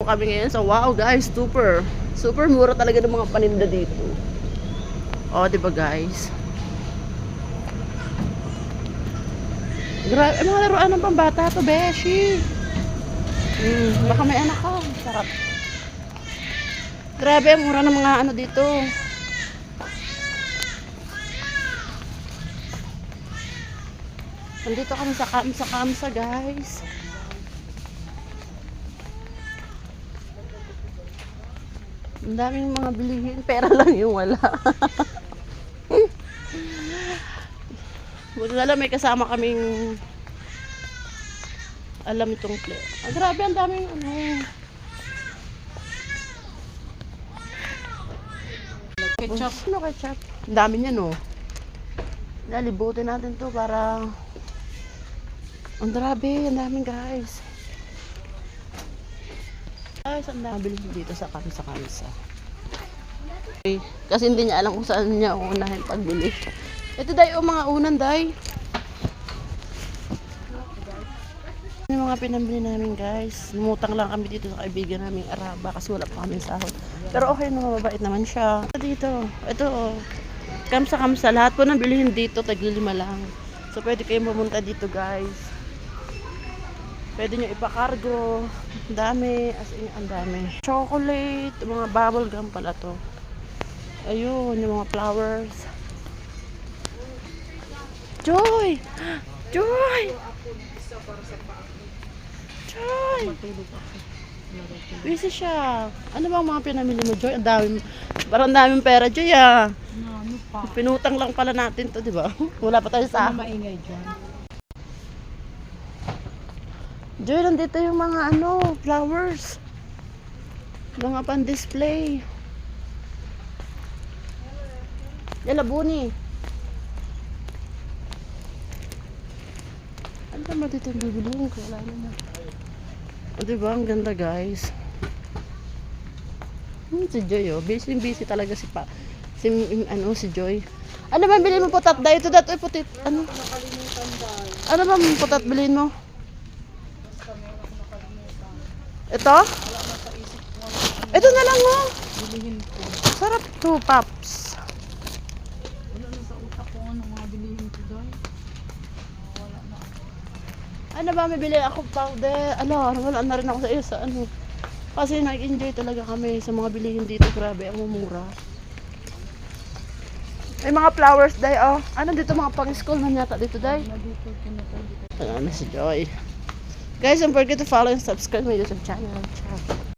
kami ngayon sa wow guys, super mura talaga ng mga paninda dito. Oh, di ba guys? Grabe, mga laruan ng pambata to, beshi. Baka may anak ka. Sarap. Grabe, ang mura ng mga ano dito. Nandito kami sa Kamsa guys. Ang daming mga bilihin. Pera lang yung wala. Wala, may kasama kaming alam itong play. Ah, grabe, ang daming ano. Ketchup. Ano ketchup? Ang dami niya, no? Lalibutin natin to para ang grabe, ang daming guys. Guys, ang dami dito sa Kamsa. Okay. Kasi hindi niya alam kung saan niya unahin pagbili. Ito day, mga unan day. Yung mga pinambili namin guys. Lumutang lang kami dito sa kaibigan namin Araba kasi wala pa kami sahod. Pero okay naman, mabait naman siya. Dito, ito Kamsa. Lahat po ng bilihin dito, tag-5 lang. So pwede kayong pumunta dito guys. Pwede nyo ipakargo. Ang dami, as in ang dami. Chocolate, mga bubble gum pala to. Ayun, yung mga flowers. Joy! Busy siya. Ano bang mga pinamili mo, Joy? Ang dami, parang daming pera, Joy, ah. Pinutang lang pala natin to, di ba? Wala pa tayo sa maingay dyan. Joy, nandito yung mga ano, flowers. Mga pan-display. Yalabuni. Ano ba dito yung bibilihin ko? Wala naman. O diba, ang ganda guys. Si Joy, oh. Busy talaga si Joy. Ano ba bilhin mo putat dahil? Ito dato putit. Ano? Ano ba putat bilhin mo? Ito? Ito na lang, oh. Sarap to, Paps. Wala na sa utak ko ano mga bilihin ko dahil. Wala na. Ano ba, may bili ako powder. Wala na rin ako sa iyo sa ano. Kasi nag-enjoy talaga kami sa mga bilihin dito. Grabe, ang mumura. May mga flowers, day, oh. Ano dito, mga pang-school na yata dito, day? Ano na si Joy. Guys, don't forget to follow and subscribe my YouTube channel. Ciao.